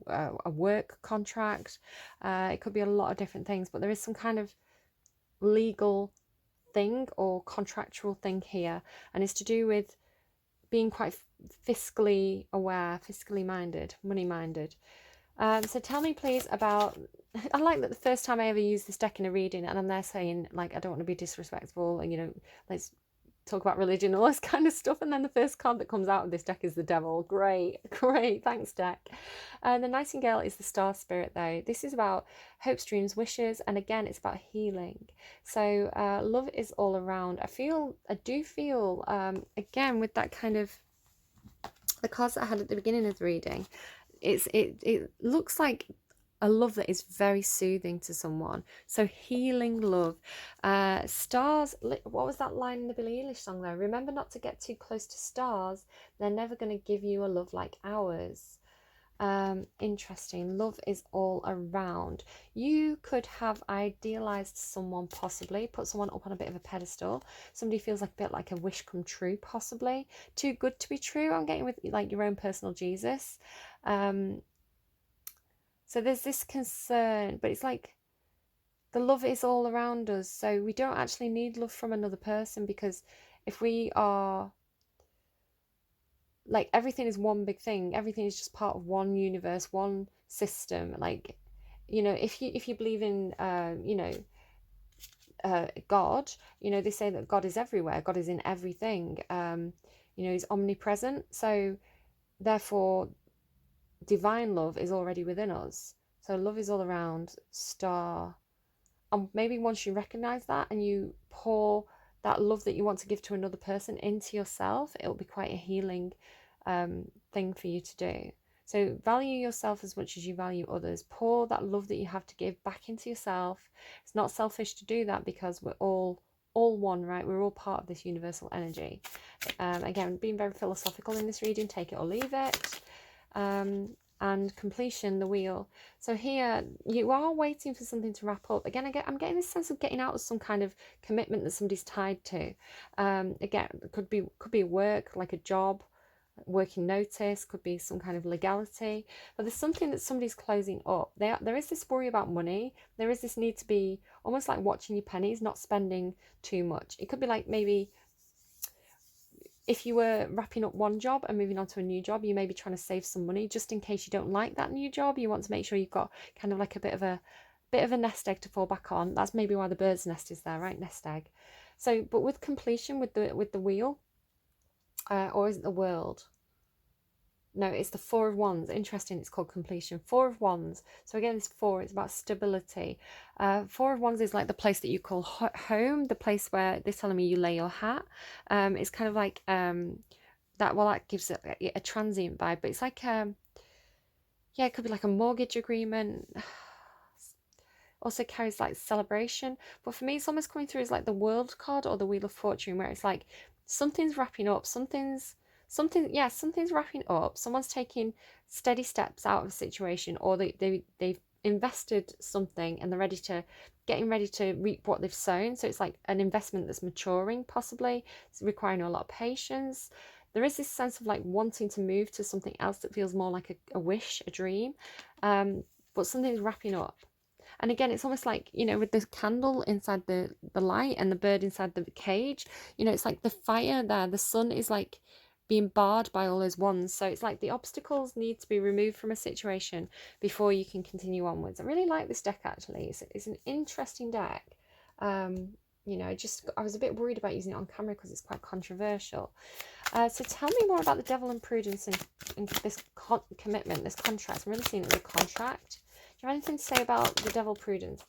work contract. It could be a lot of different things, but there is some kind of legal thing or contractual thing here, and it's to do with being quite fiscally aware, fiscally minded, money minded. So tell me please about, I like that the first time I ever used this deck in a reading, and I'm there saying like I don't want to be disrespectful and, you know, let's talk about religion, all this kind of stuff, and then the first card that comes out of this deck is the devil. Great, thanks deck. The Nightingale is the star spirit though. This is about hopes, dreams, wishes, and again it's about healing. So love is all around. I do feel again with that kind of the cards that I had at the beginning of the reading, it looks like a love that is very soothing to someone. So healing love. Stars, what was that line in the Billie Eilish song though? Remember not to get too close to stars. They're never going to give you a love like ours. Interesting. Love is all around. You could have idealized someone, possibly put someone up on a bit of a pedestal. Somebody feels like a bit like a wish come true, possibly too good to be true. I'm getting with like your own personal Jesus. So there's this concern, but it's like the love is all around us. So we don't actually need love from another person, because if we are like, everything is one big thing, everything is just part of one universe, one system. Like, you know, if you believe in you know, God, you know, they say that God is everywhere, God is in everything, you know, he's omnipresent, so therefore divine love is already within us. So love is all around, star. And maybe once you recognize that and you pour that love that you want to give to another person into yourself, it'll be quite a healing thing for you to do. So value yourself as much as you value others. Pour that love that you have to give back into yourself. It's not selfish to do that, because we're all one, right? We're all part of this universal energy. Again, being very philosophical in this reading, take it or leave it. And completion, the wheel. So here you are waiting for something to wrap up. Again, I'm getting this sense of getting out of some kind of commitment that somebody's tied to. Again, it could be work, like a job, working notice, could be some kind of legality, but there's something that somebody's closing up. There is this worry about money. There is this need to be almost like watching your pennies, not spending too much. It could be like maybe if you were wrapping up one job and moving on to a new job, you may be trying to save some money just in case you don't like that new job. You want to make sure you've got kind of like a bit of a nest egg to fall back on. That's maybe why the bird's nest is there, right? Nest egg. So, but with completion, with the wheel, or is it the world? No, it's the Four of Wands. Interesting, it's called completion. Four of Wands. So again, it's four. It's about stability. Four of Wands is like the place that you call home, the place where they're telling me you lay your hat. It's kind of like that. Well, that gives it a transient vibe, but it's like yeah, it could be like a mortgage agreement. Also carries like celebration, but for me, it's almost coming through as like the World card or the Wheel of Fortune, where it's like something's wrapping up, something's wrapping up. Someone's taking steady steps out of a situation, or they've invested something and they're getting ready to reap what they've sown. So it's like an investment that's maturing, possibly. It's requiring a lot of patience. There is this sense of like wanting to move to something else that feels more like a wish, a dream, but something's wrapping up. And again, it's almost like, with the candle inside the light and the bird inside the cage, it's like the fire there, the sun is like being barred by all those wands. So it's like the obstacles need to be removed from a situation before you can continue onwards. I really like this deck, actually. It's an interesting deck. I was a bit worried about using it on camera because it's quite controversial. So tell me more about the Devil and Prudence and this commitment, this contract. I'm really seeing it as a contract. Do you have anything to say about the Devil Prudence?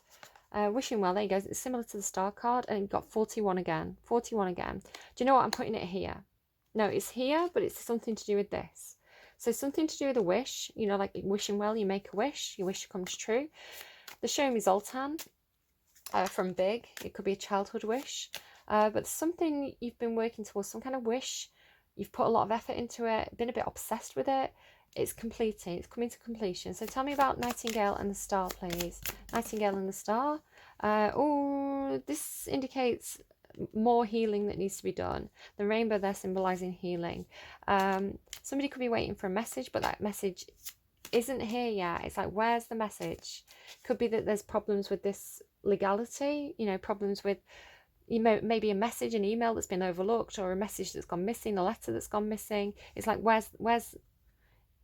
Wishing well, there you go. It's similar to the Star card, and you've got 41 again. 41 again. Do you know what? I'm putting it here. No, it's here, but it's something to do with this. So something to do with a wish, like wishing well, you make a wish, your wish comes true. They're showing me Zoltan from Big. It could be a childhood wish, but something you've been working towards, some kind of wish. You've put a lot of effort into it, been a bit obsessed with it. It's completing, it's coming to completion. So tell me about Nightingale and the Star, please. Nightingale and the Star. This indicates more healing that needs to be done. The rainbow there symbolizing healing. Somebody could be waiting for a message, but that message isn't here yet. It's like, where's the message? Could be that there's problems with this legality, problems with maybe a message, an email that's been overlooked, or a message that's gone missing, a letter that's gone missing. It's like, where's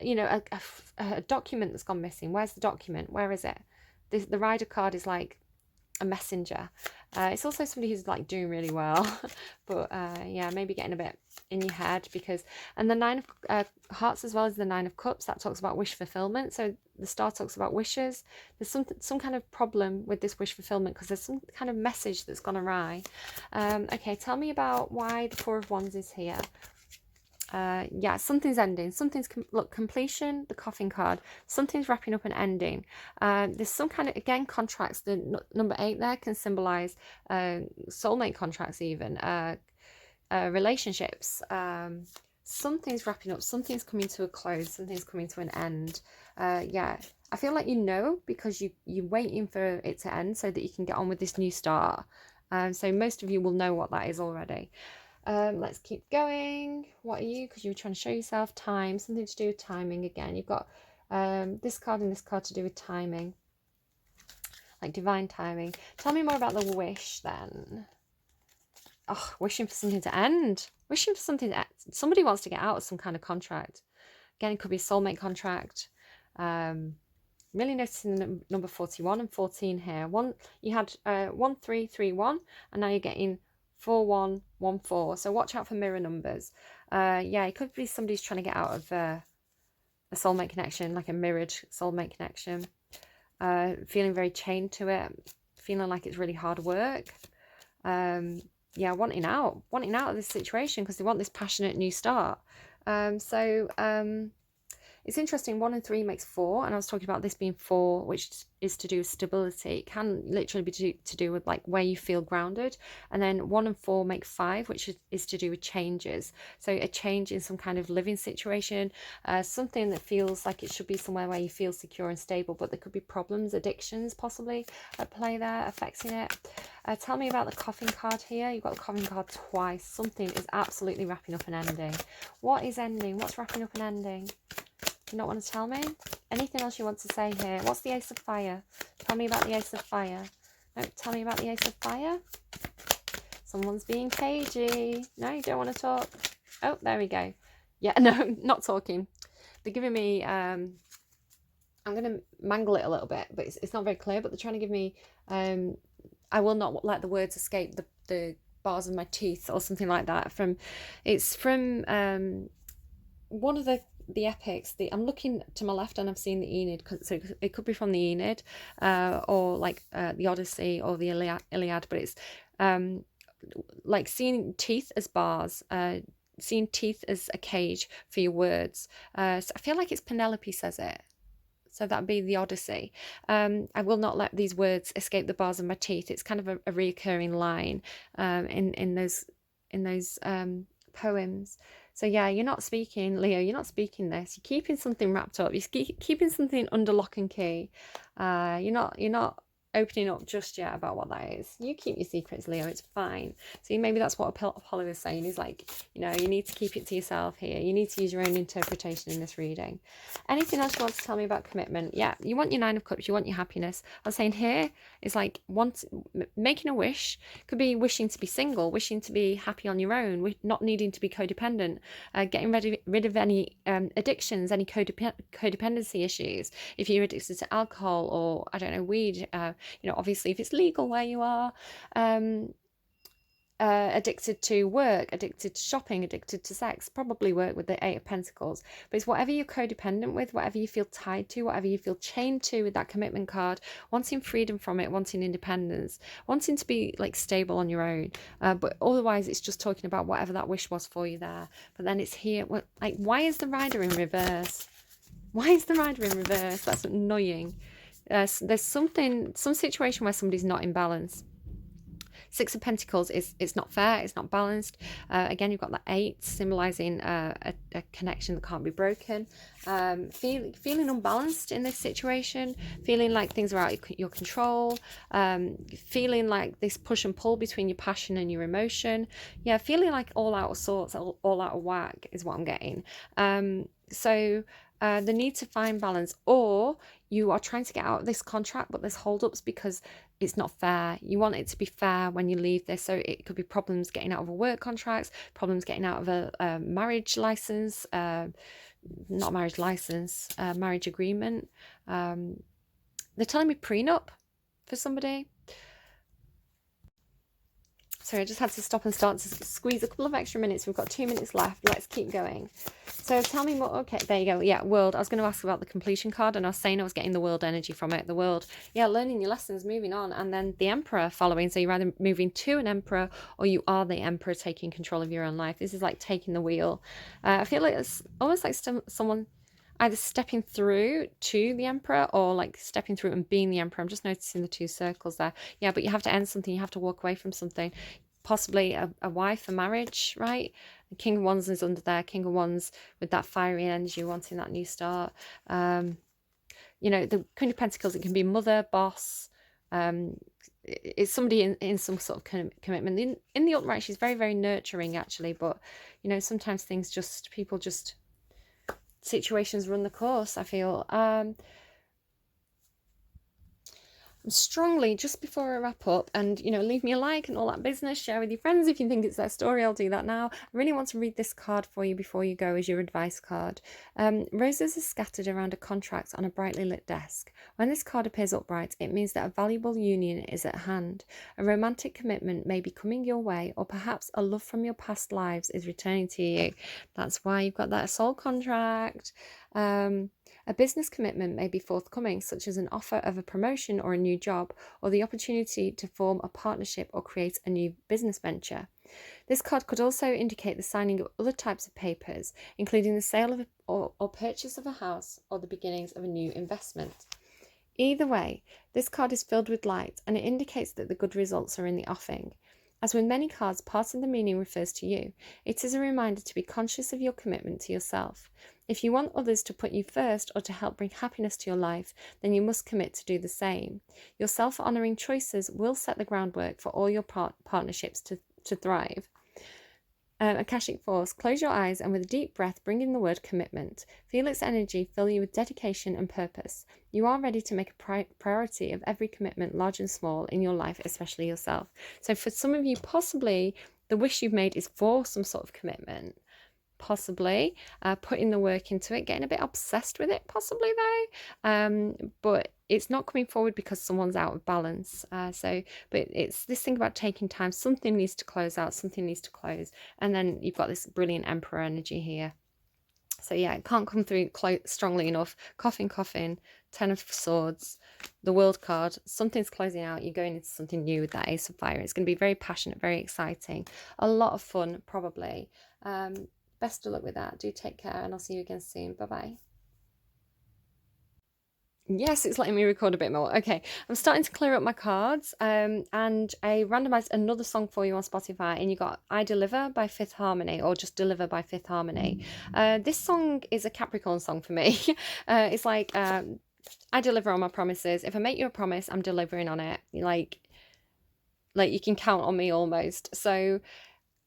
a document that's gone missing. Where's the document? Where is it? The Rider card is like a messenger. It's also somebody who's like doing really well, but yeah, maybe getting a bit in your head, and the Nine of Hearts as well as the Nine of Cups, that talks about wish fulfillment. So the Star talks about wishes. There's some kind of problem with this wish fulfillment because there's some kind of message that's gone awry. Okay, tell me about why the Four of Wands is here. Yeah, something's ending. Something's completion, the Coffin card. Something's wrapping up and ending. There's some kind of, again, contracts. The number 8 there can symbolize soulmate contracts, even relationships. Something's wrapping up. Something's coming to a close. Something's coming to an end. Yeah, I feel like because you're waiting for it to end so that you can get on with this new start. So most of you will know what that is already. Let's keep going. What are you? Because you were trying to show yourself. Time, something to do with timing again. You've got this card and this card to do with timing, like divine timing. Tell me more about the wish then. Oh, wishing for something to end. Wishing for something to end. Somebody wants to get out of some kind of contract. Again, it could be a soulmate contract. Really noticing the number 41 and 14 here. You had 1331, and now you're getting 4114. So watch out for mirror numbers. Yeah, it could be somebody's trying to get out of a soulmate connection, like a mirrored soulmate connection. Feeling very chained to it, feeling like it's really hard work. Yeah, wanting out of this situation because they want this passionate new start. It's interesting, 1 and 3 makes 4, and I was talking about this being 4, which is to do with stability. It can literally be to do with like where you feel grounded, and then 1 and 4 make 5, which is to do with changes. So a change in some kind of living situation, something that feels like it should be somewhere where you feel secure and stable, but there could be problems, addictions possibly at play there affecting it. Tell me about the Coffin card here. You've got the Coffin card twice. Something is absolutely wrapping up and ending. What is ending? What's wrapping up and ending? Do you not want to tell me? Anything else you want to say here? What's the Ace of Fire? Tell me about the Ace of Fire. No, tell me about the Ace of Fire. Someone's being cagey. No, you don't want to talk. Oh, there we go. Yeah, no, not talking. They're giving me, I'm going to mangle it a little bit, but it's not very clear, but they're trying to give me, I will not let the words escape the bars of my teeth or something like that. It's from one of the epics. I'm looking to my left and I've seen the Aeneid, so it could be from the Aeneid, or like the Odyssey or the Iliad, but it's like seeing teeth as bars, seeing teeth as a cage for your words. So I feel like it's Penelope says it. So that'd be the Odyssey. I will not let these words escape the bars of my teeth. It's kind of a reoccurring line in those poems. So yeah, you're not speaking, Leo. You're not speaking this. You're keeping something wrapped up. You're keeping something under lock and key. You're not opening up just yet about what that is. You keep your secrets, Leo. It's fine. See, maybe that's what Apollo is saying. He's like, you need to keep it to yourself here. You need to use your own interpretation in this reading. Anything else you want to tell me about commitment? Yeah, you want your 9 of Cups. You want your happiness. I was saying here is like making a wish. Could be wishing to be single, wishing to be happy on your own, not needing to be codependent, getting rid of any addictions, any codependency issues. If you're addicted to alcohol or, I don't know, weed, obviously if it's legal where you are, addicted to work, addicted to shopping, addicted to sex, probably work with the 8 of Pentacles. But it's whatever you're codependent with, whatever you feel tied to, whatever you feel chained to with that commitment card, wanting freedom from it, wanting independence, wanting to be like stable on your own. But otherwise it's just talking about whatever that wish was for you there. But then it's here, like, why is the Rider in reverse? Why is the Rider in reverse? That's annoying. There's some situation where somebody's not in balance. 6 of Pentacles it's not fair, it's not balanced. Again, you've got that 8 symbolizing a connection that can't be broken. Feeling unbalanced in this situation, feeling like things are out of your control, feeling like this push and pull between your passion and your emotion. Yeah, feeling like all out of sorts, all out of whack is what I'm getting. So the need to find balance, or you are trying to get out of this contract, but there's holdups because it's not fair. You want it to be fair when you leave this. So it could be problems getting out of a work contract, problems getting out of a marriage license, not marriage license, marriage agreement. They're telling me prenup for somebody. Sorry, I just had to stop and start to squeeze a couple of extra minutes. We've got 2 minutes left. Let's keep going. So tell me more. Okay, there you go. Yeah, World. I was going to ask about the completion card, and I was saying I was getting the World energy from it. The World. Yeah, learning your lessons, moving on. And then the Emperor following. So you're either moving to an Emperor or you are the Emperor taking control of your own life. This is like taking the wheel. I feel like it's almost like someone either stepping through to the Emperor or like stepping through and being the Emperor. I'm just noticing the 2 circles there. Yeah, but you have to end something. You have to walk away from something. Possibly a wife, a marriage, right? The King of Wands is under there. King of Wands with that fiery energy, wanting that new start. The Queen of Pentacles, it can be mother, boss. It's somebody in some sort of commitment. In the upright, she's very, very nurturing, actually. But, sometimes situations run the course, I feel. Strongly, just before I wrap up, and leave me a like and all that business, share with your friends if you think it's their story. I'll do that now. I really want to read this card for you before you go as your advice card. Roses are scattered around a contract on a brightly lit desk. When this card appears upright, it means that a valuable union is at hand. A romantic commitment may be coming your way, or perhaps a love from your past lives is returning to you. That's why you've got that soul contract. A business commitment may be forthcoming, such as an offer of a promotion or a new job, or the opportunity to form a partnership or create a new business venture. This card could also indicate the signing of other types of papers, including the sale of or purchase of a house or the beginnings of a new investment. Either way, this card is filled with light, and it indicates that the good results are in the offing. As with many cards, part of the meaning refers to you. It is a reminder to be conscious of your commitment to yourself. If you want others to put you first or to help bring happiness to your life, then you must commit to do the same. Your self-honouring choices will set the groundwork for all your partnerships to thrive. Akashic Force, close your eyes and with a deep breath bring in the word commitment. Feel its energy fill you with dedication and purpose. You are ready to make a priority of every commitment, large and small, in your life, especially yourself. So for some of you, possibly the wish you've made is for some sort of commitment. possibly, putting the work into it, getting a bit obsessed with it, possibly though. But it's not coming forward because someone's out of balance. But it's this thing about taking time. Something needs to close out, something needs to close. And then you've got this brilliant Emperor energy here. So yeah, it can't come through strongly enough. Coffin, coffin, Ten of Swords, the World card. Something's closing out. You're going into something new with that Ace of Fire. It's going to be very passionate, very exciting. A lot of fun, probably. Best of luck with that. Do take care, and I'll see you again soon. Bye-bye. Yes, it's letting me record a bit more. Okay, I'm starting to clear up my cards, and I randomized another song for you on Spotify, and you got I Deliver by Fifth Harmony, or just Deliver by Fifth Harmony. This song is a Capricorn song for me. It's like, I deliver on my promises. If I make you a promise, I'm delivering on it. Like you can count on me almost. So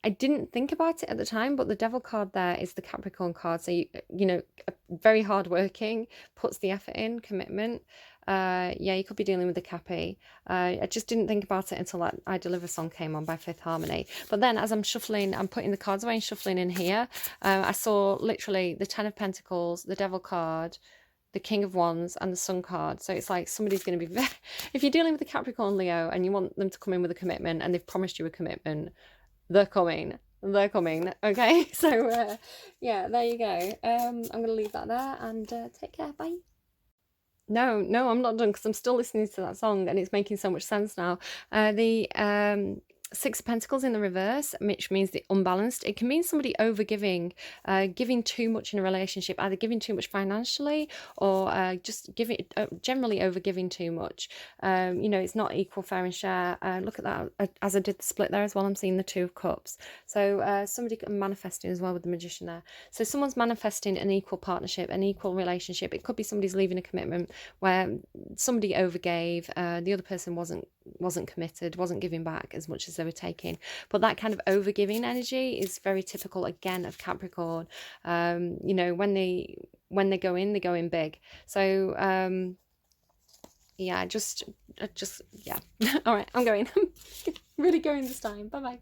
I didn't think about it at the time, but the Devil card there is the Capricorn card. So, you know, very hardworking, puts the effort in, commitment. Yeah, you could be dealing with the Cappy. I just didn't think about it until that I Deliver song came on by Fifth Harmony. But then as I'm shuffling, I'm putting the cards away and shuffling in here, I saw literally the Ten of Pentacles, the Devil card, the King of Wands, and the Sun card. So it's like somebody's going to be very... If you're dealing with a Capricorn Leo and you want them to come in with a commitment and they've promised you a commitment, they're coming. They're coming. Okay, so yeah, there you go. I'm going to leave that there and take care. Bye. No, I'm not done because I'm still listening to that song and it's making so much sense now. The Six of Pentacles in the reverse, which means the unbalanced. It can mean somebody overgiving, giving too much in a relationship, either giving too much financially or just giving, generally overgiving too much. You know, it's not equal, fair and share. Look at that, as I did the split there as well, I'm seeing the Two of Cups. So somebody manifesting as well with the Magician there. So someone's manifesting an equal partnership, an equal relationship. It could be somebody's leaving a commitment where somebody overgave, the other person wasn't committed, wasn't giving back as much as they were taking. But that kind of overgiving energy is very typical again of Capricorn. You know, when they go in big. So yeah, just yeah. All right, I'm going. Really going this time. Bye bye.